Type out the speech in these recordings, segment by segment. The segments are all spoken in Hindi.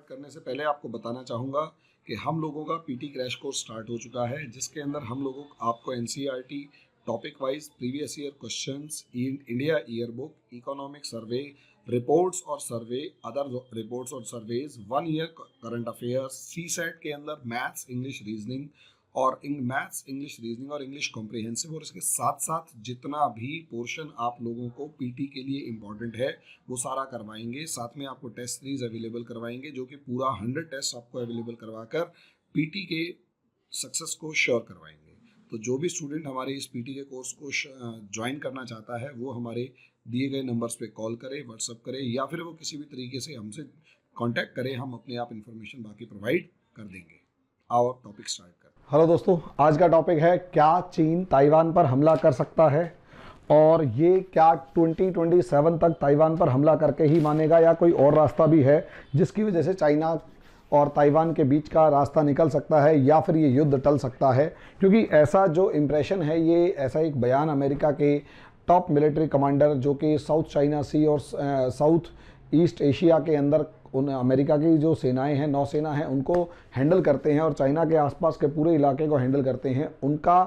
स्टार्ट करने से पहले आपको बताना चाहूँगा कि हम लोगों का पीटी क्रैश कोर्स स्टार्ट हो चुका है, जिसके अंदर हम लोगों आपको NCERT topic wise previous year questions, India year book, economic survey, reports और सर्वे, अदर रिपोर्ट्स और सर्वेज, 1 ईयर करंट अफेयर्स, सी सेट के अंदर मैथ्स, इंग्लिश, रीजनिंग और इंग्लिश कॉम्प्रिहेंसिव, और इसके साथ साथ जितना भी पोर्शन आप लोगों को पीटी के लिए इम्पॉर्टेंट है वो सारा करवाएंगे। साथ में आपको टेस्ट सीरीज अवेलेबल करवाएंगे, जो कि पूरा 100 टेस्ट आपको अवेलेबल करवाकर पीटी के सक्सेस को श्योर करवाएंगे। तो जो भी स्टूडेंट हमारे इस पीटी के कोर्स को ज्वाइन करना चाहता है वो हमारे दिए गए नंबर्स पे कॉल करे, व्हाट्सअप करे, या फिर वो किसी भी तरीके से हमसे कांटेक्ट करे। हम अपने आप इन्फॉर्मेशन बाकी प्रोवाइड कर देंगे। आओ अब टॉपिक स्टार्ट करें। हेलो दोस्तों, आज का टॉपिक है क्या चीन ताइवान पर हमला कर सकता है, और ये क्या 2027 तक ताइवान पर हमला करके ही मानेगा या कोई और रास्ता भी है जिसकी वजह से चाइना और ताइवान के बीच का रास्ता निकल सकता है, या फिर ये युद्ध टल सकता है। क्योंकि ऐसा जो इम्प्रेशन है, ये ऐसा एक बयान अमेरिका के टॉप मिलिट्री कमांडर जो कि साउथ चाइना सी और साउथ ईस्ट एशिया के अंदर उन अमेरिका की जो सेनाएं हैं, नौसेना है, उनको हैंडल करते हैं और चाइना के आसपास के पूरे इलाके को हैंडल करते हैं, उनका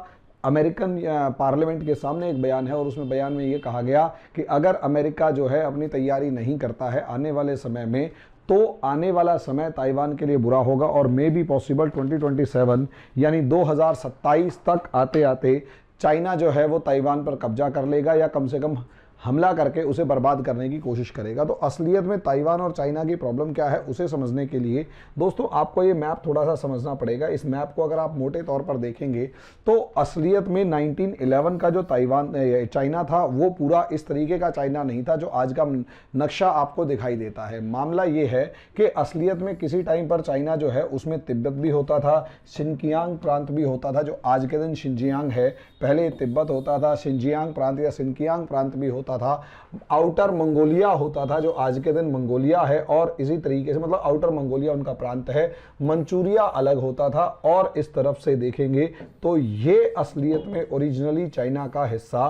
अमेरिकन पार्लियामेंट के सामने एक बयान है। और उसमें बयान में ये कहा गया कि अगर अमेरिका जो है अपनी तैयारी नहीं करता है आने वाले समय में, तो आने वाला समय ताइवान के लिए बुरा होगा, और मे बी पॉसिबल 2027 यानी 2027 तक आते आते चाइना जो है वो ताइवान पर कब्जा कर लेगा, या कम से कम हमला करके उसे बर्बाद करने की कोशिश करेगा। तो असलियत में ताइवान और चाइना की प्रॉब्लम क्या है उसे समझने के लिए दोस्तों आपको ये मैप थोड़ा सा समझना पड़ेगा। इस मैप को अगर आप मोटे तौर पर देखेंगे तो असलियत में 1911 का जो चाइना था वो पूरा इस तरीके का चाइना नहीं था जो आज का नक्शा आपको दिखाई देता है। मामला ये है कि असलियत में किसी टाइम पर चाइना जो है उसमें तिब्बत भी होता था, शिनकियांग प्रांत भी होता था जो आज के दिन शिनजियांग है। पहले तिब्बत होता था, शिनजियांग प्रांत या शिनकियांग प्रांत भी होता था, आउटर मंगोलिया होता था जो आज के दिन मंगोलिया है, और इसी तरीके से मतलब आउटर मंगोलिया उनका प्रांत है, मंचूरिया अलग होता था। और इस तरफ से देखेंगे तो ये असलियत में ओरिजिनली चाइना का हिस्सा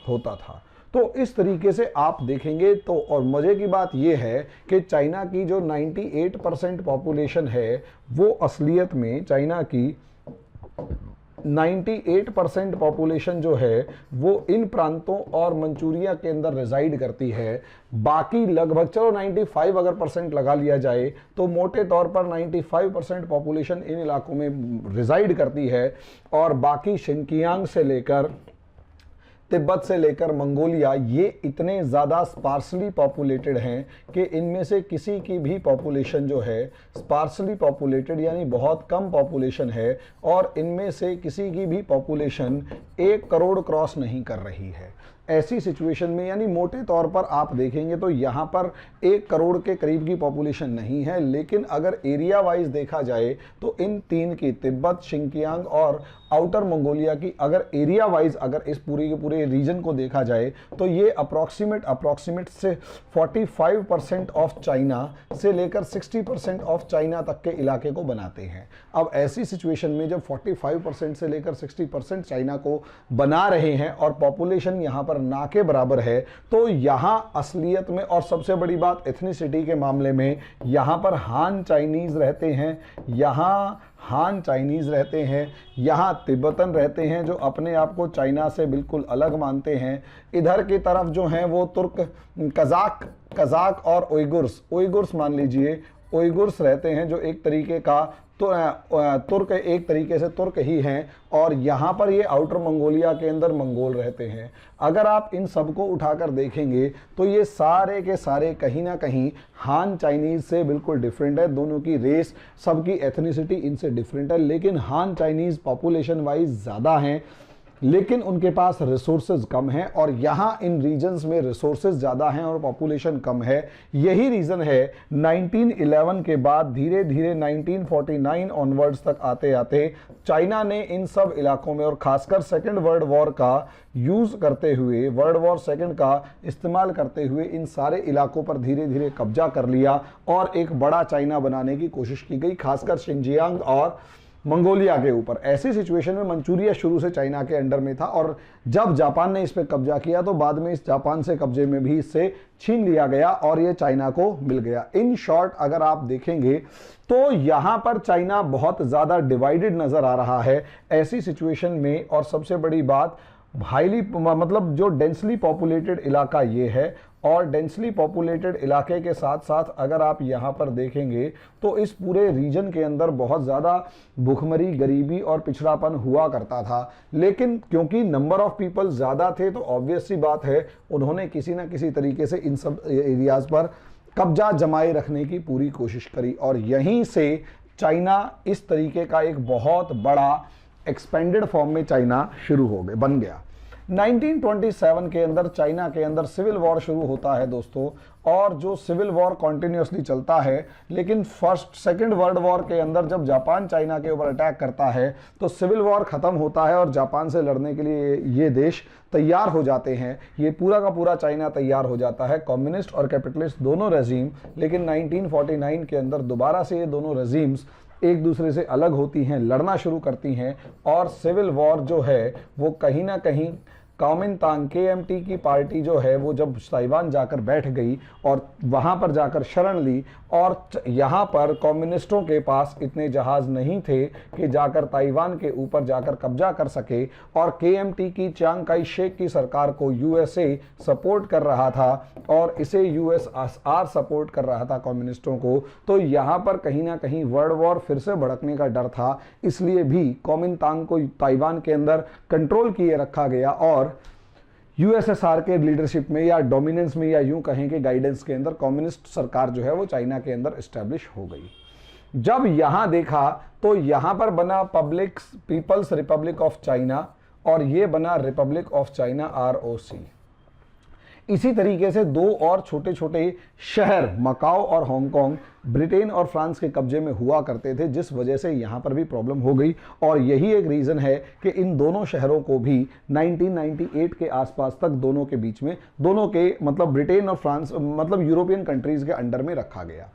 होता था। तो इस तरीके से आप देखेंगे तो, और मजे की बात यह है कि चाइना की जो 98% पॉपुलेशन है वो असलियत में चाइना की 98% पॉपुलेशन जो है वो इन प्रांतों और मंचूरिया के अंदर रिजाइड करती है। बाकी लगभग चलो 95 अगर परसेंट लगा लिया जाए तो मोटे तौर पर 95% पॉपुलेशन इन इलाकों में रिजाइड करती है, और बाकी शिनकियांग से लेकर तिब्बत से लेकर मंगोलिया ये इतने ज़्यादा स्पार्सली पॉपुलेटेड हैं कि इनमें से किसी की भी पॉपुलेशन जो है स्पार्सली पॉपुलेटेड यानी बहुत कम पॉपुलेशन है, और इनमें से किसी की भी पॉपुलेशन 1 करोड़ क्रॉस नहीं कर रही है। ऐसी सिचुएशन में यानी मोटे तौर पर आप देखेंगे तो यहाँ पर 1 करोड़ के करीब की पॉपुलेशन नहीं है, लेकिन अगर एरिया वाइज देखा जाए तो इन तीन की, तिब्बत, शिनकियांग और आउटर मंगोलिया की, अगर एरिया वाइज अगर इस पूरे के पूरे रीजन को देखा जाए तो ये अप्रॉक्सीमेट से 45% ऑफ चाइना से लेकर 60% ऑफ चाइना तक के इलाके को बनाते हैं। अब ऐसी सिचुएशन में जब 45% से लेकर 60% चाइना को बना रहे हैं और पॉपुलेशन यहाँ पर ना के बराबर है, तो यहाँ असलियत में, और सबसे बड़ी बात एथनिसिटी के मामले में, यहाँ पर हान चाइनीज रहते हैं, यहाँ तिब्बतन रहते हैं जो अपने आप को चाइना से बिल्कुल अलग मानते हैं। इधर की तरफ जो हैं वो तुर्क, कजाक और उइगुर्स मान लीजिए, उइगुर्स रहते हैं जो एक तरीके का तुर्क, एक तरीके से तुर्क ही हैं, और यहाँ पर ये आउटर मंगोलिया के अंदर मंगोल रहते हैं। अगर आप इन सबको उठाकर देखेंगे तो ये सारे के सारे कहीं ना कहीं हान चाइनीज से बिल्कुल डिफरेंट है। दोनों की रेस, सबकी एथनिसिटी इनसे डिफरेंट है, लेकिन हान चाइनीज पॉपुलेशन वाइज ज़्यादा हैं, लेकिन उनके पास रिसोर्सेज कम हैं, और यहाँ इन रीजन्स में रिसोर्सेज ज़्यादा हैं और पॉपुलेशन कम है। यही रीज़न है 1911 के बाद धीरे धीरे 1949 ऑनवर्ड्स तक आते आते चाइना ने इन सब इलाकों में, और खासकर सेकेंड वर्ल्ड वॉर का यूज़ करते हुए, वर्ल्ड वॉर सेकेंड का इस्तेमाल करते हुए इन सारे इलाकों पर धीरे धीरे कब्जा कर लिया और एक बड़ा चाइना बनाने की कोशिश की गई, खासकर शिनजियांग और मंगोलिया के ऊपर। ऐसी सिचुएशन में मंचूरिया शुरू से चाइना के अंडर में था और जब जापान ने इस पर कब्जा किया तो बाद में इस जापान से कब्जे में भी इससे छीन लिया गया और ये चाइना को मिल गया। इन शॉर्ट अगर आप देखेंगे तो यहां पर चाइना बहुत ज़्यादा डिवाइडेड नज़र आ रहा है ऐसी सिचुएशन में। और सबसे बड़ी बात, हाईली मतलब जो डेंसली पॉपुलेटेड इलाका ये है, और डेंसली पॉपुलेटेड इलाके के साथ साथ अगर आप यहाँ पर देखेंगे तो इस पूरे रीजन के अंदर बहुत ज़्यादा भुखमरी, गरीबी और पिछड़ापन हुआ करता था। लेकिन क्योंकि नंबर ऑफ पीपल ज़्यादा थे तो ऑब्वियस सी बात है उन्होंने किसी ना किसी तरीके से इन सब एरियाज़ पर कब्जा जमाए रखने की पूरी कोशिश करी और यहीं से चाइना इस तरीके का एक बहुत बड़ा एक्सपेंडेड फॉर्म में चाइना शुरू हो गया, बन गया। 1927 के अंदर चाइना के अंदर सिविल वॉर शुरू होता है दोस्तों, और जो सिविल वॉर कॉन्टिन्यूसली चलता है। लेकिन सेकेंड वर्ल्ड वॉर के अंदर जब जापान चाइना के ऊपर अटैक करता है तो सिविल वॉर खत्म होता है और जापान से लड़ने के लिए ये देश तैयार हो जाते हैं। ये पूरा का पूरा चाइना तैयार हो जाता है, कम्युनिस्ट और कैपिटलिस्ट दोनों रेजीम। लेकिन 1949 के अंदर दोबारा से ये दोनों रेजीम्स एक दूसरे से अलग होती हैं, लड़ना शुरू करती हैं और सिविल वॉर जो है वो कहीं ना कहीं कॉमिनतांग KMT की पार्टी जो है वो जब ताइवान जाकर बैठ गई और वहाँ पर जाकर शरण ली, और यहाँ पर कम्युनिस्टों के पास इतने जहाज़ नहीं थे कि जाकर ताइवान के ऊपर जाकर कब्जा कर सके, और KMT की चियांग काई शेक की सरकार को USA सपोर्ट कर रहा था और इसे USSR सपोर्ट कर रहा था कम्युनिस्टों को। तो यहाँ पर कहीं ना कहीं वर्ल्ड वॉर फिर से भड़कने का डर था, इसलिए भी कॉमिनतांग को ताइवान के अंदर कंट्रोल किए रखा गया और USSR के लीडरशिप में या डोमिनेंस में या यूं कहें कि गाइडेंस के अंदर कम्युनिस्ट सरकार जो है वो चाइना के अंदर एस्टेब्लिश हो गई। जब यहां देखा तो यहां पर बना पीपल्स रिपब्लिक ऑफ चाइना और ये बना रिपब्लिक ऑफ चाइना ROC। इसी तरीके से दो और छोटे छोटे शहर मकाओ और हांगकांग ब्रिटेन और फ्रांस के कब्जे में हुआ करते थे, जिस वजह से यहाँ पर भी प्रॉब्लम हो गई। और यही एक रीज़न है कि इन दोनों शहरों को भी 1998 के आसपास तक दोनों के बीच में, दोनों के मतलब ब्रिटेन और फ्रांस मतलब यूरोपियन कंट्रीज़ के अंडर में रखा गया।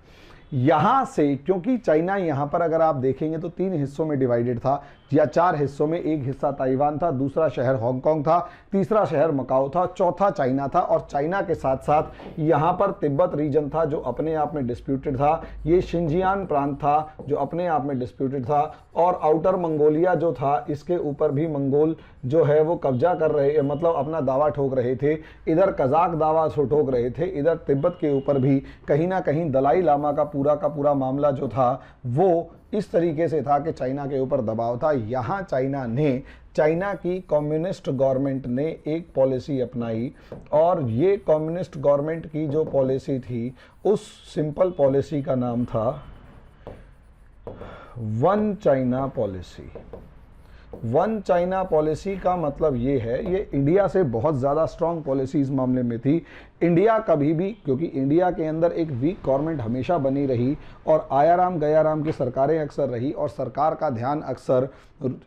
यहाँ से क्योंकि चाइना यहाँ पर अगर आप देखेंगे तो 3 हिस्सों में डिवाइडेड था या 4 हिस्सों में, एक हिस्सा ताइवान था, दूसरा शहर हांगकांग था, तीसरा शहर मकाओ था, चौथा चाइना था। और चाइना के साथ साथ यहाँ पर तिब्बत रीजन था जो अपने आप में डिस्प्यूटेड था, ये शिंजियान प्रांत था जो अपने आप में डिस्प्यूटेड था, और आउटर मंगोलिया जो था इसके ऊपर भी मंगोल जो है वो कब्जा कर रहे, मतलब अपना दावा ठोक रहे थे। इधर कजाक दावा ठोक रहे थे, इधर तिब्बत के ऊपर भी कहीं ना कहीं दलाई लामा का पूरा मामला जो था वो इस तरीके से था कि चाइना के ऊपर दबाव था। यहाँ चाइना की कम्युनिस्ट गवर्नमेंट ने एक पॉलिसी अपनाई और ये कम्युनिस्ट गवर्नमेंट की जो पॉलिसी थी उस सिंपल पॉलिसी का नाम था one China policy. One China policy का मतलब ये है, ये इंडिया से बहुत ज़्यादा स्ट्रांग पॉलिसी इस मामले में थी। इंडिया कभी भी, क्योंकि इंडिया के अंदर एक वीक गवर्नमेंट हमेशा बनी रही और आयाराम गयाराम की सरकारें अक्सर रही और सरकार का ध्यान अक्सर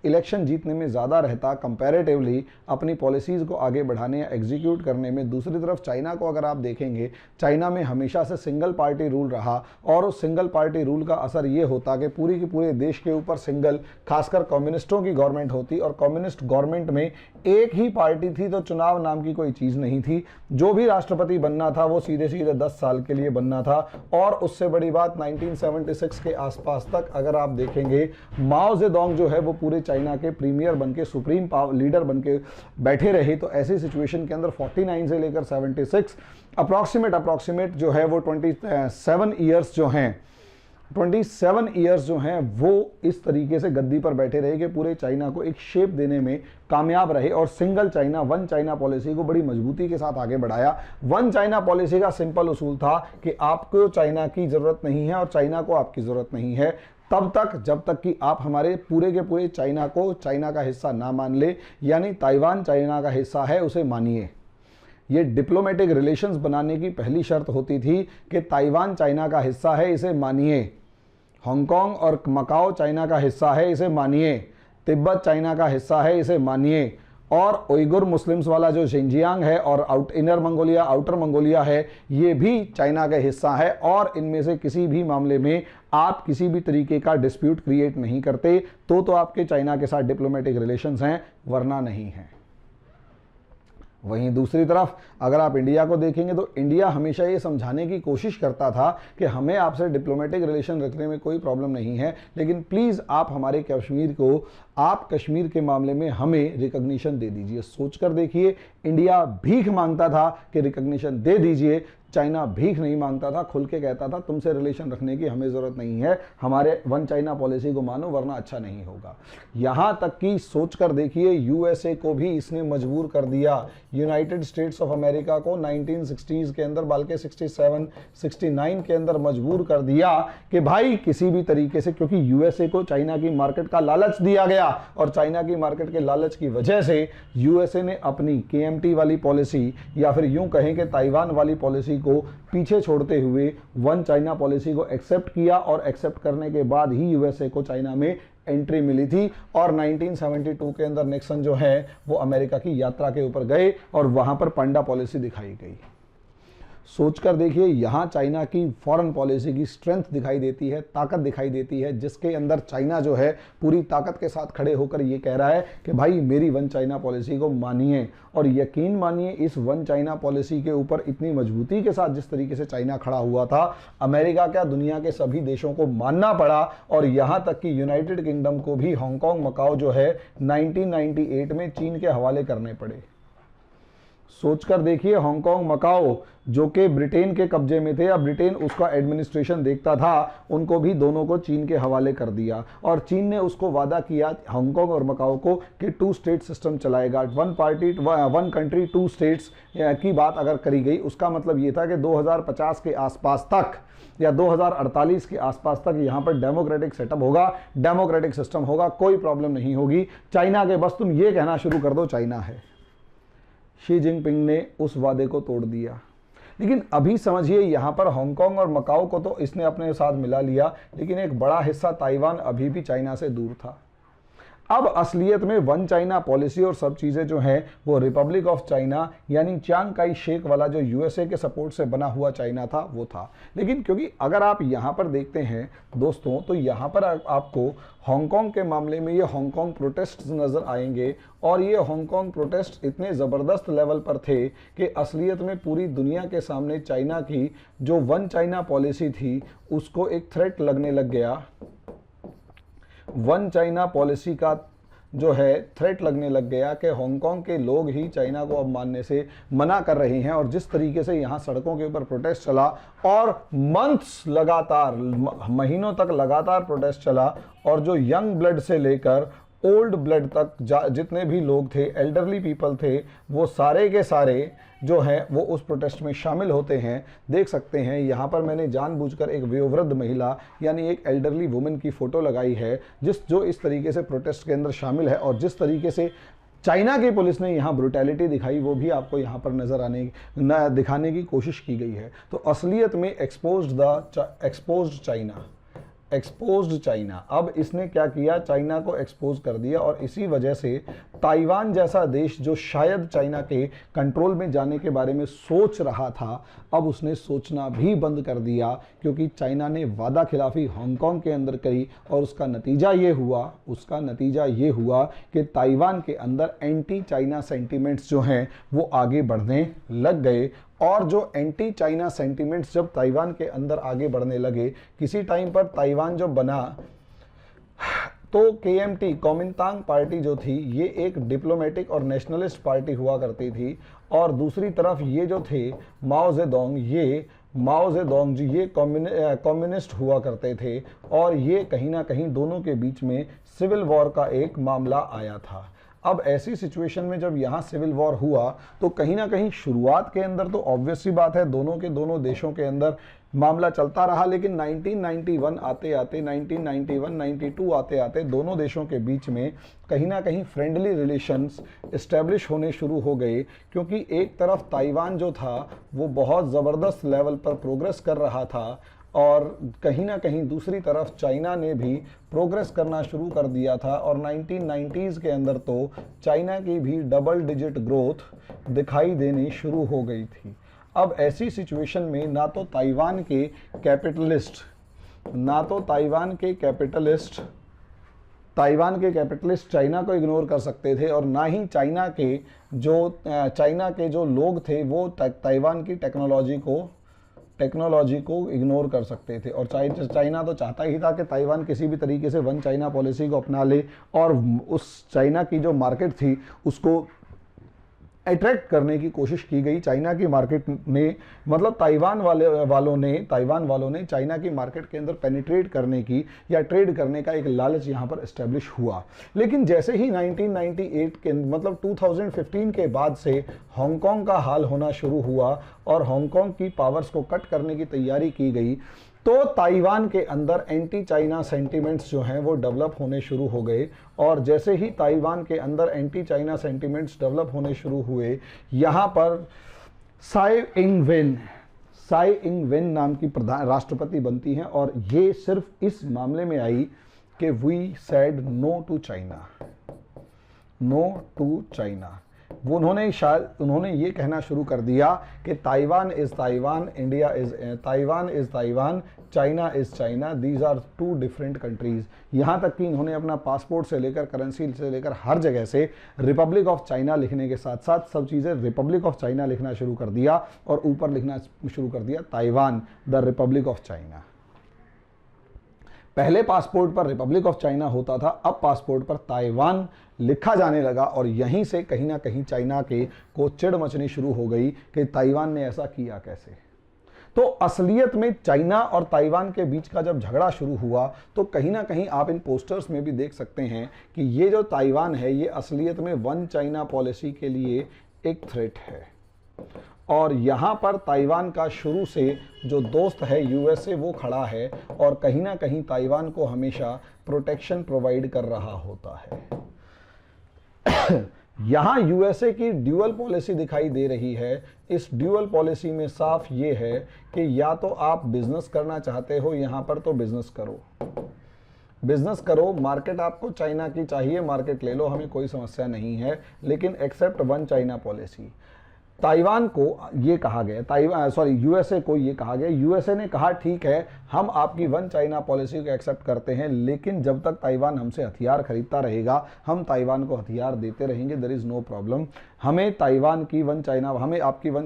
इलेक्शन जीतने में ज़्यादा रहता कंपैरेटिवली अपनी पॉलिसीज़ को आगे बढ़ाने या एग्जीक्यूट करने में। दूसरी तरफ चाइना को अगर आप देखेंगे, चाइना में हमेशा से सिंगल पार्टी रूल रहा और उस सिंगल पार्टी रूल का असर ये होता कि पूरी की पूरे देश के ऊपर सिंगल, खासकर कम्युनिस्टों की गवर्नमेंट होती और कम्युनिस्ट गवर्नमेंट में एक ही पार्टी थी तो चुनाव नाम की कोई चीज़ नहीं थी। जो भी राष्ट्रपति बनना था वो सीधे सीधे 10 साल के लिए बनना था। और उससे बड़ी बात 1976 के आसपास तक अगर आप देखेंगे, माओ जेडोंग जो है वो पूरे चाइना के प्रीमियर बनके, सुप्रीम लीडर बनके बैठे रहे। तो ऐसी सिचुएशन के अंदर 49 से लेकर 76 अप्रॉक्सीमेट जो है वो 27 ईयर्स जो हैं, 27 ईयर्स जो हैं वो इस तरीके से गद्दी पर बैठे रहे कि पूरे चाइना को एक शेप देने में कामयाब रहे और single China, one China policy को बड़ी मजबूती के साथ आगे बढ़ाया। वन चाइना पॉलिसी का सिंपल उसूल था कि आपको चाइना की ज़रूरत नहीं है और चाइना को आपकी ज़रूरत नहीं है तब तक जब तक कि आप हमारे पूरे के पूरे चाइना को चाइना का हिस्सा ना मान ले, यानी ताइवान चाइना का हिस्सा है उसे मानिए। ये डिप्लोमेटिक रिलेशंस बनाने की पहली शर्त होती थी कि ताइवान चाइना का हिस्सा है, इसे मानिए। हांगकांग और मकाओ चाइना का हिस्सा है, इसे मानिए। तिब्बत चाइना का हिस्सा है, इसे मानिए। और उइगुर मुस्लिम्स वाला जो शिनजियांग है और इनर मंगोलिया, आउटर मंगोलिया है, ये भी चाइना का हिस्सा है। और इनमें से किसी भी मामले में आप किसी भी तरीके का डिस्प्यूट क्रिएट नहीं करते तो आपके चाइना के साथ डिप्लोमेटिक रिलेशंस हैं, वरना नहीं है। वहीं दूसरी तरफ अगर आप इंडिया को देखेंगे तो इंडिया हमेशा ये समझाने की कोशिश करता था कि हमें आपसे डिप्लोमेटिक रिलेशन रखने में कोई प्रॉब्लम नहीं है, लेकिन प्लीज़ आप हमारे कश्मीर को, आप कश्मीर के मामले में हमें रिकग्निशन दे दीजिए। सोचकर देखिए, इंडिया भीख मांगता था कि रिकग्निशन दे दीजिए, चाइना भीख नहीं मांगता था, खुल के कहता था तुमसे रिलेशन रखने की हमें ज़रूरत नहीं है, हमारे वन चाइना पॉलिसी को मानो वरना अच्छा नहीं होगा। यहाँ तक कि सोचकर देखिए, यूएसए को भी इसने मजबूर कर दिया, यूनाइटेड स्टेट्स ऑफ अमेरिका को 1960s के अंदर, बल्कि 67, 69 के अंदर मजबूर कर दिया कि भाई किसी भी तरीके से, क्योंकि यूएसए को चाइना की मार्केट का लालच दिया गया और चाइना की मार्केट के लालच की वजह से यूएसए ने अपनी केएमटी वाली पॉलिसी या फिर यूं कहें कि ताइवान वाली पॉलिसी को पीछे छोड़ते हुए वन चाइना पॉलिसी को एक्सेप्ट किया और एक्सेप्ट करने के बाद ही यूएसए को चाइना में एंट्री मिली थी। और 1972 के अंदर निक्सन जो है वो अमेरिका की यात्रा के ऊपर गए और वहां पर पांडा पॉलिसी दिखाई गई। सोचकर देखिए, यहाँ चाइना की फॉरेन पॉलिसी की स्ट्रेंथ दिखाई देती है, ताकत दिखाई देती है, जिसके अंदर चाइना जो है पूरी ताकत के साथ खड़े होकर ये कह रहा है कि भाई मेरी वन चाइना पॉलिसी को मानिए। और यकीन मानिए, इस वन चाइना पॉलिसी के ऊपर इतनी मजबूती के साथ जिस तरीके से चाइना खड़ा हुआ था, अमेरिका क्या दुनिया के सभी देशों को मानना पड़ा। और यहाँ तक कि यूनाइटेड किंगडम को भी हांगकांग, मकाओ जो है 1998 में चीन के हवाले करने पड़े। सोचकर देखिए, हांगकांग, मकाओ जो कि ब्रिटेन के कब्जे में थे, अब ब्रिटेन उसका एडमिनिस्ट्रेशन देखता था, उनको भी दोनों को चीन के हवाले कर दिया। और चीन ने उसको वादा किया हांगकांग और मकाओ को कि 2 स्टेट सिस्टम चलाएगा, 1 कंट्री 2 स्टेट्स की बात अगर करी गई, उसका मतलब ये था कि 2050 के आसपास तक या 2048 के आसपास तक यहाँ पर डेमोक्रेटिक सेटअप होगा, डेमोक्रेटिक सिस्टम होगा, कोई प्रॉब्लम नहीं होगी चाइना के, बस तुम ये कहना शुरू कर दो चाइना है। शी जिनपिंग ने उस वादे को तोड़ दिया। लेकिन अभी समझिए, यहाँ पर हांगकांग और मकाओ को तो इसने अपने साथ मिला लिया, लेकिन एक बड़ा हिस्सा ताइवान अभी भी चाइना से दूर था। अब असलियत में वन चाइना पॉलिसी और सब चीज़ें जो हैं वो रिपब्लिक ऑफ चाइना यानी चांग काई शेक वाला जो यूएसए के सपोर्ट से बना हुआ चाइना था वो था। लेकिन क्योंकि अगर आप यहाँ पर देखते हैं दोस्तों, तो यहाँ पर आपको हांगकांग के मामले में ये हांगकांग प्रोटेस्ट नज़र आएंगे। और ये हांगकांग प्रोटेस्ट इतने ज़बरदस्त लेवल पर थे कि असलियत में पूरी दुनिया के सामने चाइना की जो वन चाइना पॉलिसी थी उसको एक थ्रेट लगने लग गया। वन चाइना पॉलिसी का जो है थ्रेट लगने लग गया कि हांगकांग के लोग ही चाइना को अब मानने से मना कर रहे हैं। और जिस तरीके से यहाँ सड़कों के ऊपर प्रोटेस्ट चला और मंथ्स लगातार, महीनों तक लगातार प्रोटेस्ट चला, और जो यंग ब्लड से लेकर ओल्ड ब्लड तक जितने भी लोग थे, एल्डरली पीपल थे, वो सारे के सारे जो हैं वो उस प्रोटेस्ट में शामिल होते हैं। देख सकते हैं यहाँ पर मैंने जानबूझकर एक वयोवृद्ध महिला यानी एक एल्डरली वुमेन की फ़ोटो लगाई है जो इस तरीके से प्रोटेस्ट के अंदर शामिल है। और जिस तरीके से चाइना की पुलिस ने यहाँ ब्रुटैलिटी दिखाई वो भी आपको यहाँ पर दिखाने की कोशिश की गई है। तो असलियत में एक्सपोज्ड चाइना, अब इसने क्या किया, चाइना को एक्सपोज कर दिया। और इसी वजह से ताइवान जैसा देश जो शायद चाइना के कंट्रोल में जाने के बारे में सोच रहा था, अब उसने सोचना भी बंद कर दिया, क्योंकि चाइना ने वादा खिलाफी हांगकांग के अंदर करी। और उसका नतीजा ये हुआ कि ताइवान के अंदर एंटी चाइना सेंटिमेंट्स जो हैं वो आगे बढ़ने लग गए। और जो एंटी चाइना सेंटिमेंट्स जब ताइवान के अंदर आगे बढ़ने लगे, किसी टाइम पर ताइवान जब बना तो केएमटी, कुओमिंतांग पार्टी जो थी, ये एक डिप्लोमेटिक और नेशनलिस्ट पार्टी हुआ करती थी। और दूसरी तरफ ये जो थे माओ जेडोंग जी, ये कम्युनिस्ट हुआ करते थे। और ये कहीं ना कहीं दोनों के बीच में सिविल वॉर का एक मामला आया था। अब ऐसी सिचुएशन में जब यहाँ सिविल वॉर हुआ तो कहीं ना कहीं शुरुआत के अंदर तो ऑब्वियस सी बात है दोनों देशों के अंदर मामला चलता रहा। लेकिन 1991 आते आते 92 आते आते दोनों देशों के बीच में कहीं ना कहीं फ्रेंडली रिलेशंस इस्टेब्लिश होने शुरू हो गए। क्योंकि एक तरफ ताइवान जो था वो बहुत ज़बरदस्त लेवल पर प्रोग्रेस कर रहा था और कहीं ना कहीं दूसरी तरफ चाइना ने भी प्रोग्रेस करना शुरू कर दिया था और 1990s के अंदर तो चाइना की भी डबल डिजिट ग्रोथ दिखाई देनी शुरू हो गई थी। अब ऐसी सिचुएशन में ना तो ताइवान के कैपिटलिस्ट चाइना को इग्नोर कर सकते थे और ना ही चाइना के जो लोग थे वो ताइवान की टेक्नोलॉजी को इग्नोर कर सकते थे। और चाइना तो चाहता ही था कि ताइवान किसी भी तरीके से वन चाइना पॉलिसी को अपना ले और उस चाइना की जो मार्केट थी उसको अट्रैक्ट करने की कोशिश की गई। चाइना की मार्केट ने मतलब ताइवान वालों ने चाइना की मार्केट के अंदर पेनिट्रेट करने की या ट्रेड करने का एक लालच यहाँ पर एस्टेब्लिश हुआ। लेकिन जैसे ही 1998 के मतलब 2015 के बाद से हांगकांग का हाल होना शुरू हुआ और हांगकांग की पावर्स को कट करने की तैयारी की गई, तो ताइवान के अंदर एंटी चाइना सेंटिमेंट्स जो हैं वो डेवलप होने शुरू हो गए। और जैसे ही ताइवान के अंदर एंटी चाइना सेंटिमेंट्स डेवलप होने शुरू हुए, यहाँ पर साई इंग वेन नाम की राष्ट्रपति बनती हैं और ये सिर्फ इस मामले में आई कि we said no to China. वो उन्होंने ये कहना शुरू कर दिया कि Taiwan is Taiwan, Taiwan is Taiwan, China is China, these are two different countries. यहाँ तक कि इन्होंने अपना पासपोर्ट से लेकर करेंसी से लेकर हर जगह से रिपब्लिक ऑफ चाइना लिखने के साथ साथ सब चीज़ें रिपब्लिक ऑफ चाइना लिखना शुरू कर दिया और ऊपर लिखना शुरू कर दिया Taiwan the Republic of China. पहले पासपोर्ट पर रिपब्लिक ऑफ चाइना होता था, अब पासपोर्ट पर ताइवान लिखा जाने लगा और यहीं से कहीं ना कहीं चाइना को चिढ़ मचनी शुरू हो गई कि ताइवान ने ऐसा किया कैसे। तो असलियत में चाइना और ताइवान के बीच का जब झगड़ा शुरू हुआ तो कहीं ना कहीं आप इन पोस्टर्स में भी देख सकते हैं कि ये जो ताइवान है ये असलियत में वन चाइना पॉलिसी के लिए एक थ्रेट है। और यहाँ पर ताइवान का शुरू से जो दोस्त है यूएसए वो खड़ा है और कहीं ना कहीं ताइवान को हमेशा प्रोटेक्शन प्रोवाइड कर रहा होता है। यहाँ यूएसए की ड्यूअल पॉलिसी दिखाई दे रही है। इस ड्यूअल पॉलिसी में साफ ये है कि या तो आप बिजनेस करना चाहते हो यहाँ पर तो बिजनेस करो, मार्केट आपको चाइना की चाहिए, मार्केट ले लो, हमें कोई समस्या नहीं है, लेकिन except one China policy. Taiwan को ये कहा गया, यूएसए को ये कहा गया, यूएसए ने कहा ठीक है हम आपकी वन चाइना पॉलिसी को एक्सेप्ट करते हैं, लेकिन जब तक ताइवान हमसे हथियार खरीदता रहेगा हम ताइवान को हथियार देते रहेंगे, देयर इज़ नो प्रॉब्लम। हमें आपकी वन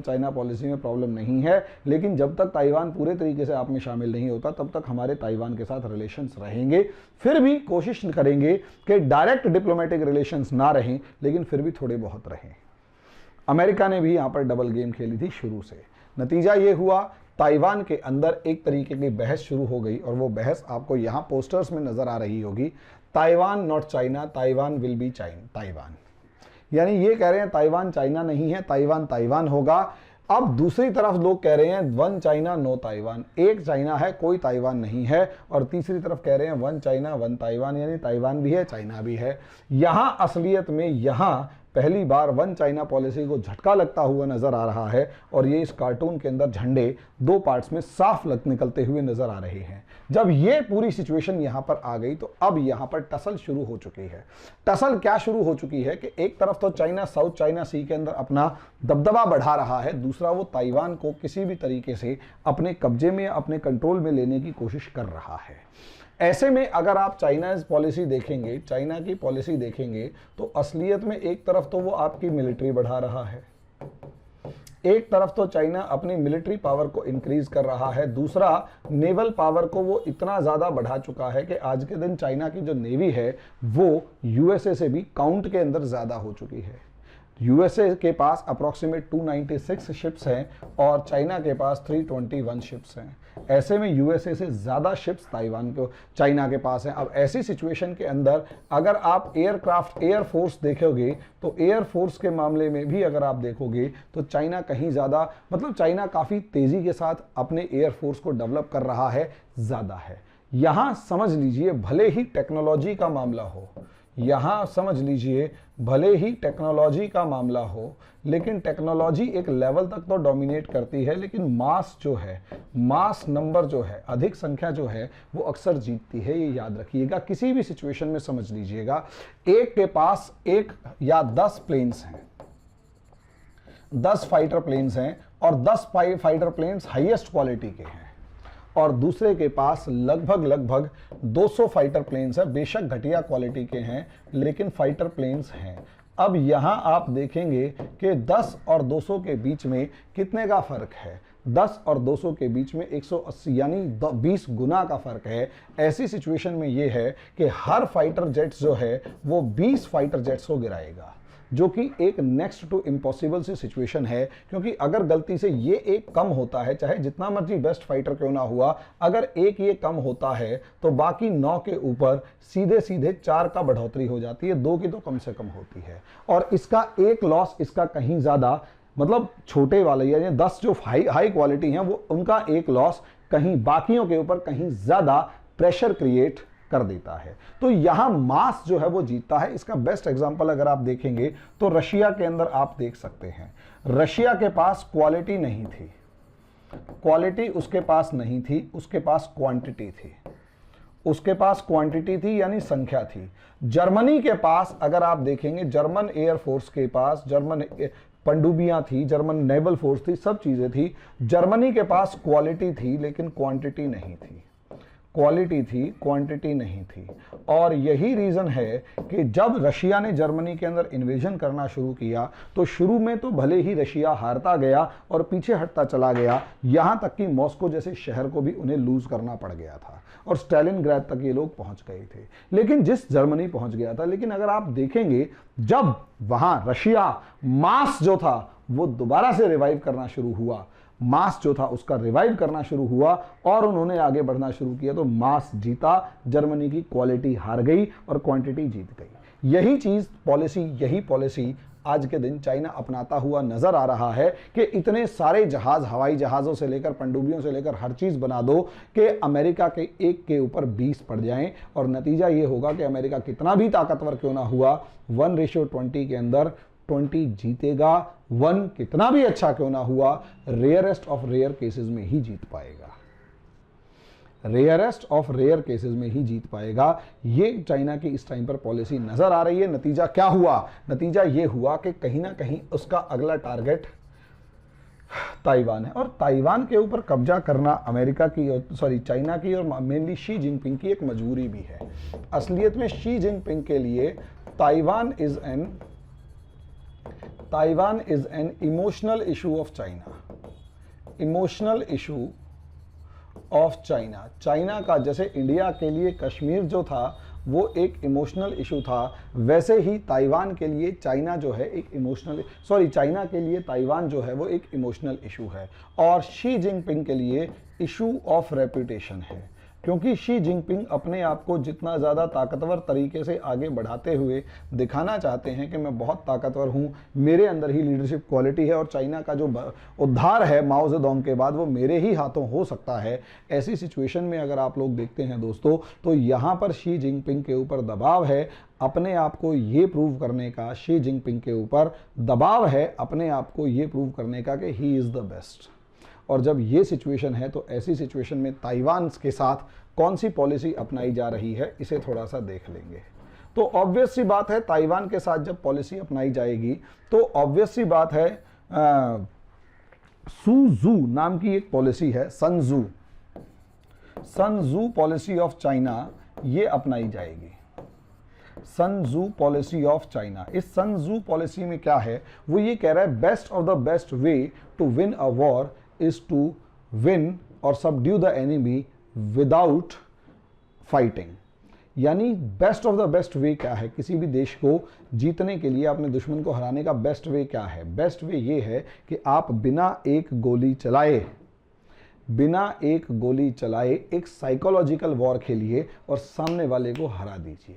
चाइना पॉलिसी में प्रॉब्लम नहीं है, लेकिन जब तक ताइवान पूरे तरीके से आप में शामिल नहीं होता तब तक हमारे ताइवान के साथ रिलेशंस रहेंगे। फिर भी कोशिश करेंगे कि डायरेक्ट डिप्लोमेटिक रिलेशंस ना रहें, लेकिन फिर भी थोड़े बहुत रहें। अमेरिका ने भी यहाँ पर डबल गेम खेली थी शुरू से। नतीजा ये हुआ ताइवान के अंदर एक तरीके की बहस शुरू हो गई और वो बहस आपको यहाँ पोस्टर्स में नजर आ रही होगी। Taiwan not China, Taiwan will be Taiwan. यानी ये कह रहे हैं ताइवान चाइना नहीं है, ताइवान ताइवान होगा। अब दूसरी तरफ लोग कह रहे हैं वन चाइना नो ताइवान, एक चाइना है कोई ताइवान नहीं है, और तीसरी तरफ कह रहे हैं वन चाइना वन ताइवान, यानी ताइवान भी है चाइना भी है। यहाँ असलियत में यहाँ पहली बार वन चाइना पॉलिसी को झटका लगता हुआ नजर आ रहा है और ये इस कार्टून के अंदर झंडे दो पार्ट्स में साफ निकलते हुए नजर आ रहे हैं। जब ये पूरी सिचुएशन यहाँ पर आ गई तो अब यहाँ पर टसल शुरू हो चुकी है। टसल क्या शुरू हो चुकी है कि एक तरफ तो चाइना साउथ चाइना सी के अंदर अपना दबदबा बढ़ा रहा है, दूसरा वो ताइवान को किसी भी तरीके से अपने कब्जे में अपने कंट्रोल में लेने की कोशिश कर रहा है। ऐसे में अगर आप चाइना की पॉलिसी देखेंगे तो असलियत में एक तरफ तो वो आपकी मिलिट्री बढ़ा रहा है, एक तरफ तो चाइना अपनी मिलिट्री पावर को इंक्रीज कर रहा है, दूसरा नेवल पावर को वो इतना ज़्यादा बढ़ा चुका है कि आज के दिन चाइना की जो नेवी है वो यूएसए से भी काउंट के अंदर ज़्यादा हो चुकी है। यूएसए के पास अप्रॉक्सीमेट 296 शिप्स हैं और चाइना के पास 321 शिप्स हैं। ऐसे में यूएसए से ज़्यादा शिप्स चाइना के पास हैं। अब ऐसी सिचुएशन के अंदर अगर आप एयरफोर्स देखोगे तो एयरफोर्स के मामले में भी अगर आप देखोगे तो चाइना कहीं ज़्यादा चाइना काफ़ी तेज़ी के साथ अपने एयरफोर्स को डेवलप कर रहा है, ज़्यादा है। यहाँ समझ लीजिए भले ही टेक्नोलॉजी का मामला हो, यहाँ समझ लीजिए भले ही टेक्नोलॉजी का मामला हो, लेकिन टेक्नोलॉजी एक लेवल तक तो डोमिनेट करती है, लेकिन मास जो है, मास नंबर जो है, अधिक संख्या जो है वो अक्सर जीतती है। ये याद रखिएगा, किसी भी सिचुएशन में समझ लीजिएगा, एक के पास 1 या 10 प्लेन्स हैं, 10 फाइटर प्लेन्स हैं और 10 फाइटर प्लेन्स हाईएस्ट क्वालिटी के हैं, और दूसरे के पास लगभग 200 फाइटर प्लेन्स हैं, बेशक घटिया क्वालिटी के हैं लेकिन फाइटर प्लेन्स हैं। अब यहाँ आप देखेंगे कि 10 और 200 के बीच में कितने का फर्क है, 10 और 200 के बीच में 180 यानी 20 गुना का फर्क है। ऐसी सिचुएशन में ये है कि हर फाइटर जेट्स जो है वो 20 फाइटर जेट्स को गिराएगा, जो कि एक नेक्स्ट टू इम्पॉसिबल सी सिचुएशन है, क्योंकि अगर गलती से ये एक कम होता है, चाहे जितना मर्जी बेस्ट फाइटर क्यों ना हुआ, अगर एक ये कम होता है तो बाकी 9 के ऊपर सीधे सीधे 4 का बढ़ोतरी हो जाती है, 2 की तो कम से कम होती है। और इसका एक लॉस इसका कहीं ज़्यादा, मतलब छोटे वाले यानी 10 जो हाई क्वालिटी हैं वो उनका एक लॉस कहीं बाकियों के ऊपर कहीं ज़्यादा प्रेशर क्रिएट कर देता है। तो यहां मास जो है वो जीतता है। इसका बेस्ट एग्जांपल अगर आप देखेंगे तो रशिया के अंदर आप देख सकते हैं, रशिया के पास क्वालिटी नहीं थी, क्वालिटी उसके पास नहीं थी, उसके पास क्वांटिटी थी, उसके पास क्वांटिटी थी यानी संख्या थी। जर्मनी के पास अगर आप देखेंगे, जर्मन एयरफोर्स के पास जर्मन पनडुब्बियां थी, जर्मन नेवल फोर्स थी, सब चीजें थी। जर्मनी के पास क्वालिटी थी लेकिन क्वांटिटी नहीं थी, क्वालिटी थी क्वांटिटी नहीं थी। और यही रीज़न है कि जब रशिया ने जर्मनी के अंदर इन्वेजन करना शुरू किया तो शुरू में तो भले ही रशिया हारता गया और पीछे हटता चला गया, यहाँ तक कि मॉस्को जैसे शहर को भी उन्हें लूज करना पड़ गया था और स्टालिनग्राद तक ये लोग पहुँच गए थे, लेकिन जिस जर्मनी पहुँच गया था। लेकिन अगर आप देखेंगे जब वहाँ रशिया मास जो था वो दोबारा से रिवाइव करना शुरू हुआ, मास जो था उसका रिवाइव करना शुरू हुआ और उन्होंने आगे बढ़ना शुरू किया, तो मास जीता, जर्मनी की क्वालिटी हार गई और क्वांटिटी जीत गई। यही पॉलिसी आज के दिन चाइना अपनाता हुआ नजर आ रहा है कि इतने सारे जहाज, हवाई जहाज़ों से लेकर पनडुब्बियों से लेकर हर चीज़ बना दो कि अमेरिका के एक के ऊपर 20 पड़ जाएं, और नतीजा ये होगा कि अमेरिका कितना भी ताकतवर क्यों ना हुआ, 1:20 के अंदर 20 जीतेगा। 1 कितना भी अच्छा क्यों ना हुआ, रेयरेस्ट ऑफ रेयर केसेस में ही जीत पाएगा, रेयरेस्ट ऑफ रेयर केसेस में ही जीत पाएगा। ये चाइना की इस टाइम पर पॉलिसी नजर आ रही है। नतीजा क्या हुआ, नतीजा ये हुआ कि कहीं ना कहीं उसका अगला टारगेट ताइवान है, और ताइवान के ऊपर कब्जा करना चाइना की और मेनली शी जिनपिंग की एक मजबूरी भी है। असलियत में शी जिनपिंग के लिए Taiwan is an emotional issue of China, emotional issue of China. China का जैसे इंडिया के लिए कश्मीर जो था वो एक इमोशनल इशू था, वैसे ही ताइवान के लिए चाइना के लिए ताइवान जो है वो एक इमोशनल इशू है, और शी जिनपिंग के लिए इशू ऑफ रेपुटेशन है, क्योंकि शी जिनपिंग अपने आप को जितना ज़्यादा ताकतवर तरीके से आगे बढ़ाते हुए दिखाना चाहते हैं कि मैं बहुत ताकतवर हूँ, मेरे अंदर ही लीडरशिप क्वालिटी है और चाइना का जो उद्धार है माओ जेडोंग के बाद वो मेरे ही हाथों हो सकता है। ऐसी सिचुएशन में अगर आप लोग देखते हैं दोस्तों, तो यहाँ पर शी जिनपिंग के ऊपर दबाव है अपने आप को ये प्रूव करने का, शी जिनपिंग के ऊपर दबाव है अपने आप को ये प्रूव करने का कि ही इज़ द बेस्ट। और जब ये सिचुएशन है तो ऐसी सिचुएशन में ताइवान के साथ कौन सी पॉलिसी अपनाई जा रही है, इसे थोड़ा सा देख लेंगे। तो ऑब्वियस सी बात है, ताइवान के साथ जब पॉलिसी अपनाई जाएगी तो ऑब्वियस सी बात है, सुजू नाम की एक पॉलिसी है, सनजू पॉलिसी ऑफ चाइना, ये अपनाई जाएगी। सनजू पॉलिसी ऑफ चाइना, इस सनजू पॉलिसी में क्या है, वो ये कह रहा है best of the best way to win a war is to win or subdue the enemy without fighting। यानी बेस्ट ऑफ द बेस्ट वे क्या है, किसी भी देश को जीतने के लिए, अपने दुश्मन को हराने का बेस्ट वे क्या है, बेस्ट वे ये है कि आप बिना एक गोली चलाए एक साइकोलॉजिकल वॉर खेलिए और सामने वाले को हरा दीजिए।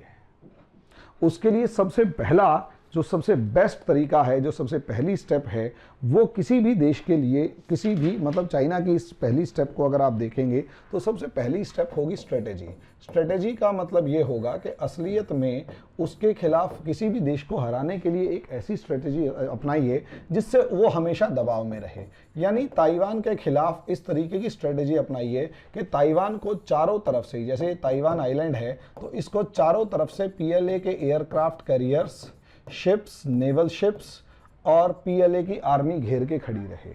उसके लिए सबसे पहला जो सबसे बेस्ट तरीका है, जो सबसे पहली स्टेप है, वो किसी भी देश के लिए, किसी भी मतलब चाइना की इस पहली स्टेप को अगर आप देखेंगे तो सबसे पहली स्टेप होगी स्ट्रेटेजी। स्ट्रेटेजी का मतलब ये होगा कि असलियत में उसके खिलाफ किसी भी देश को हराने के लिए एक ऐसी स्ट्रेटेजी अपनाइए जिससे वो हमेशा दबाव में रहे। यानी ताइवान के खिलाफ इस तरीके की स्ट्रेटेजी अपनाइए कि ताइवान को चारों तरफ से, जैसे ताइवान आइलैंड है तो इसको चारों तरफ से पीएलए के aircraft carriers, ships, naval ships और पीएलए की आर्मी घेर के खड़ी रहे।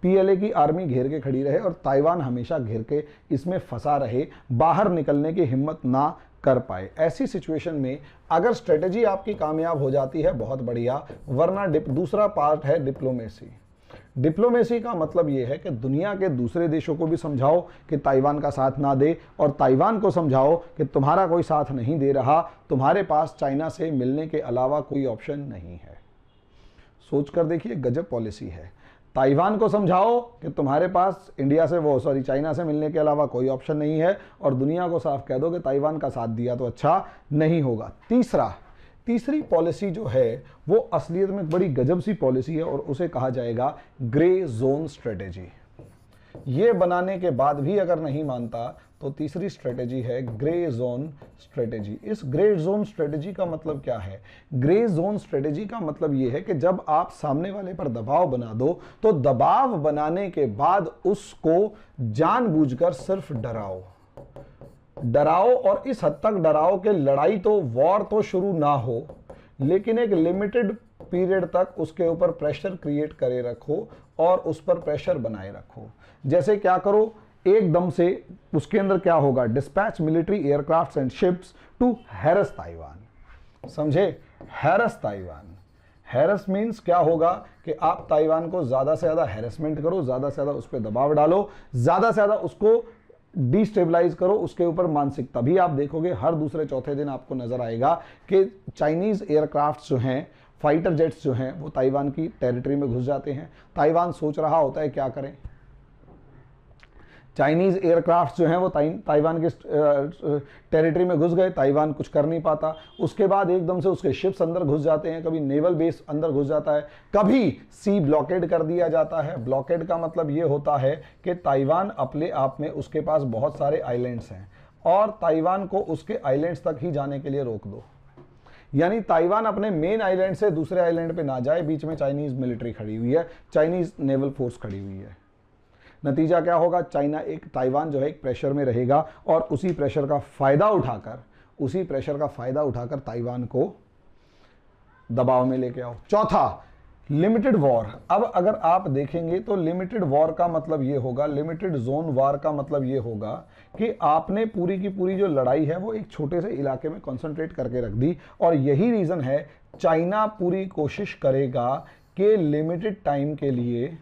पीएलए की आर्मी घेर के खड़ी रहे और ताइवान हमेशा घेर के इसमें फंसा रहे, बाहर निकलने की हिम्मत ना कर पाए। ऐसी सिचुएशन में अगर स्ट्रेटेजी आपकी कामयाब हो जाती है बहुत बढ़िया, वरना दूसरा पार्ट है डिप्लोमेसी। डिप्लोमेसी का मतलब यह है कि दुनिया के दूसरे देशों को भी समझाओ कि ताइवान का साथ ना दे, और ताइवान को समझाओ कि तुम्हारा कोई साथ नहीं दे रहा, तुम्हारे पास चाइना से मिलने के अलावा कोई ऑप्शन नहीं है। सोच कर देखिए, गजब पॉलिसी है। ताइवान को समझाओ कि तुम्हारे पास इंडिया से चाइना से मिलने के अलावा कोई ऑप्शन नहीं है, और दुनिया को साफ कह दो कि ताइवान का साथ दिया तो अच्छा नहीं होगा। तीसरी पॉलिसी जो है वो असलियत में बड़ी गजब सी पॉलिसी है और उसे कहा जाएगा ग्रे जोन स्ट्रेटेजी। ये बनाने के बाद भी अगर नहीं मानता तो तीसरी स्ट्रेटेजी है ग्रे जोन स्ट्रेटेजी। इस ग्रे जोन स्ट्रेटेजी का मतलब क्या है? ग्रे जोन स्ट्रेटेजी का मतलब यह है कि जब आप सामने वाले पर दबाव बना दो तो दबाव बनाने के बाद उसको जानबूझकर सिर्फ डराओ और इस हद तक डराओ कि लड़ाई तो, वॉर तो शुरू ना हो, लेकिन एक लिमिटेड पीरियड तक उसके ऊपर प्रेशर क्रिएट करे रखो और उस पर प्रेशर बनाए रखो। जैसे क्या करो, एकदम से उसके अंदर क्या होगा, dispatch military aircrafts and ships to harass Taiwan. समझे? Harass Taiwan. हैरस मीन्स क्या होगा कि आप ताइवान को ज्यादा से ज्यादा हैरेसमेंट करो, ज्यादा से ज्यादा उस पर दबाव डालो, ज्यादा से ज्यादा उसको डिस्टेबलाइज करो, उसके ऊपर मानसिक। तभी आप देखोगे हर दूसरे चौथे दिन आपको नजर आएगा कि चाइनीज एयरक्राफ्ट जो हैं, फाइटर जेट्स जो हैं, वो ताइवान की टेरिटरी में घुस जाते हैं। ताइवान सोच रहा होता है क्या करें। चाइनीज एयरक्राफ्ट जो हैं वो ताइवान के टेरिटरी में घुस गए, ताइवान कुछ कर नहीं पाता। उसके बाद एकदम से उसके शिप्स अंदर घुस जाते हैं, कभी नेवल बेस अंदर घुस जाता है, कभी सी ब्लॉकेड कर दिया जाता है। ब्लॉकेड का मतलब ये होता है कि ताइवान अपने आप में, उसके पास बहुत सारे आइलैंड्स हैं और ताइवान को उसके आइलैंड्स तक ही जाने के लिए रोक दो। यानी ताइवान अपने मेन आइलैंड से दूसरे आइलैंड पे ना जाए, बीच में चाइनीज मिलिट्री खड़ी हुई है, चाइनीज नेवल फोर्स खड़ी हुई है। नतीजा क्या होगा? ताइवान जो है एक प्रेशर में रहेगा और उसी प्रेशर का फायदा उठाकर ताइवान को दबाव में लेके आओ। चौथा, लिमिटेड वॉर। अब अगर आप देखेंगे तो लिमिटेड वॉर का मतलब ये होगा, लिमिटेड जोन वार का मतलब ये होगा कि आपने पूरी की पूरी जो लड़ाई है वो एक छोटे से इलाके में कंसंट्रेट करके रख दी। और यही रीजन है चाइना पूरी कोशिश करेगा कि लिमिटेड टाइम के लिए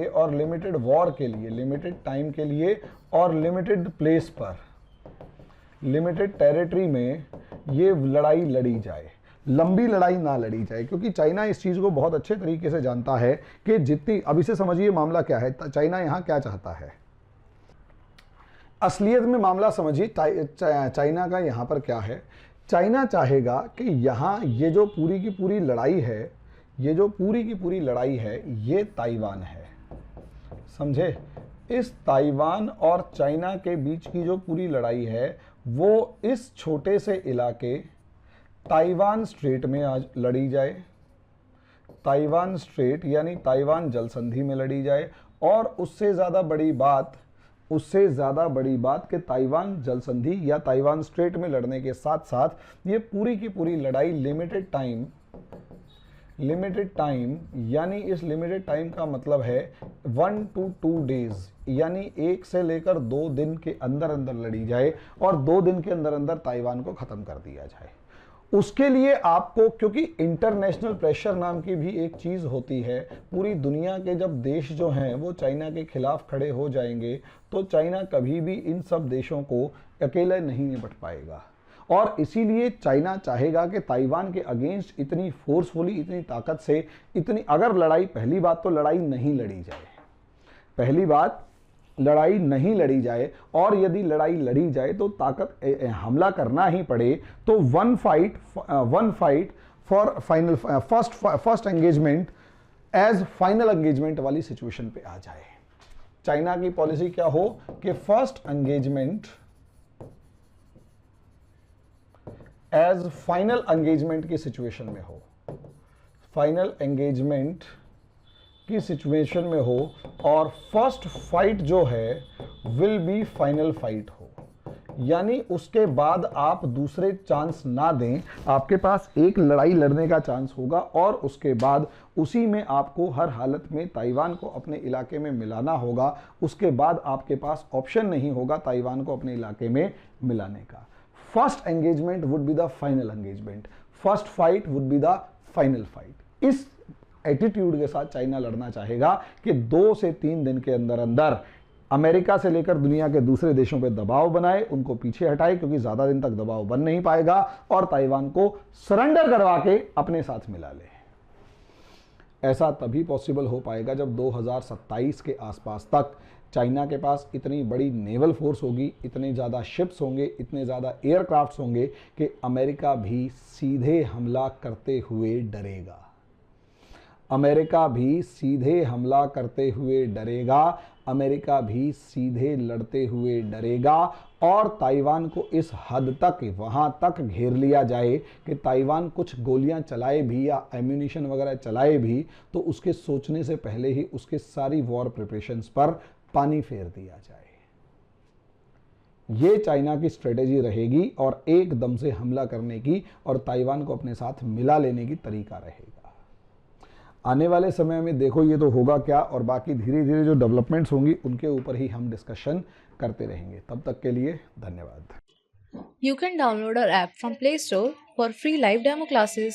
और लिमिटेड वॉर के लिए, लिमिटेड टाइम के लिए और लिमिटेड प्लेस पर, लिमिटेड टेरिटरी में ये लड़ाई लड़ी जाए, लंबी लड़ाई ना लड़ी जाए। क्योंकि चाइना इस चीज को बहुत अच्छे तरीके से जानता है कि जितनी, अब इसे समझिए मामला क्या है, चाइना यहां क्या चाहता है। असलियत में मामला समझिए चाइना का यहां पर क्या है। चाइना चाहेगा कि यहां ये जो पूरी की पूरी लड़ाई है, ये ताइवान है। समझे? इस ताइवान और चाइना के बीच की जो पूरी लड़ाई है वो इस छोटे से इलाके ताइवान स्ट्रेट में आज लड़ी जाए। ताइवान स्ट्रेट यानी ताइवान जल संधि में लड़ी जाए। और उससे ज़्यादा बड़ी बात कि ताइवान जल संधि या ताइवान स्ट्रेट में लड़ने के साथ साथ ये पूरी की पूरी लड़ाई लिमिटेड टाइम, यानी इस लिमिटेड टाइम का मतलब है 1 to 2 days, यानी 1 से लेकर 2 दिन के अंदर अंदर लड़ी जाए और 2 दिन के अंदर अंदर ताइवान को खत्म कर दिया जाए। उसके लिए आपको, क्योंकि इंटरनेशनल प्रेशर नाम की भी एक चीज होती है, पूरी दुनिया के जब देश जो हैं वो चाइना के खिलाफ खड़े हो जाएंगे तो चाइना कभी भी इन सब देशों को अकेले नहीं निपट पाएगा। और इसीलिए चाइना चाहेगा कि ताइवान के अगेंस्ट इतनी फोर्सफुली, इतनी ताकत से, अगर लड़ाई, पहली बात तो लड़ाई नहीं लड़ी जाए। पहली बात लड़ाई नहीं लड़ी जाए, और यदि लड़ाई लड़ी जाए तो ताकत हमला करना ही पड़े, तो one fight for final first engagement as final engagement वाली सिचुएशन पे आ जाए। चाइना की पॉलिसी क्या हो कि first engagement as final engagement की सिचुएशन में हो, फाइनल एंगेजमेंट की सिचुएशन में हो, और फर्स्ट फाइट जो है विल बी फाइनल फाइट हो, यानी उसके बाद आप दूसरे चांस ना दें, आपके पास एक लड़ाई लड़ने का चांस होगा और उसके बाद उसी में आपको हर हालत में ताइवान को अपने इलाके में मिलाना होगा। उसके बाद आपके पास ऑप्शन नहीं होगा ताइवान को अपने इलाके में मिलाने का। First engagement would be the final engagement, first fight would be the final fight. इस एटीट्यूड के साथ चाइना लड़ना चाहेगा कि 2 से 3 दिन के अंदर अंदर अमेरिका से लेकर दुनिया के दूसरे देशों पे दबाव बनाए, उनको पीछे हटाए, क्योंकि ज्यादा दिन तक दबाव बन नहीं पाएगा, और ताइवान को सरेंडर करवा के अपने साथ मिला ले। ऐसा तभी पॉसिबल हो पाएगा जब 2027 के आसपास तक चाइना के पास इतनी बड़ी नेवल फोर्स होगी, इतने ज़्यादा शिप्स होंगे, इतने ज़्यादा एयरक्राफ्ट्स होंगे कि अमेरिका भी सीधे हमला करते हुए डरेगा। अमेरिका भी सीधे हमला करते हुए डरेगा, अमेरिका भी सीधे लड़ते हुए डरेगा, और ताइवान को इस हद तक वहाँ तक घेर लिया जाए कि ताइवान कुछ गोलियां चलाए भी या एम्यूनिशन वगैरह चलाए भी तो उसके सोचने से पहले ही उसके सारी वॉर प्रिपरेशंस पर पानी फेर दिया जाए। ये चाइना की स्ट्रेटेजी रहेगी और एकदम से हमला करने की और ताइवान को अपने साथ मिला लेने की तरीका रहेगा। आने वाले समय में देखो ये तो होगा क्या, और बाकी धीरे धीरे जो डेवलपमेंट्स होंगी उनके ऊपर ही हम डिस्कशन करते रहेंगे। तब तक के लिए धन्यवाद। You can download our app from Play Store for free live demo classes.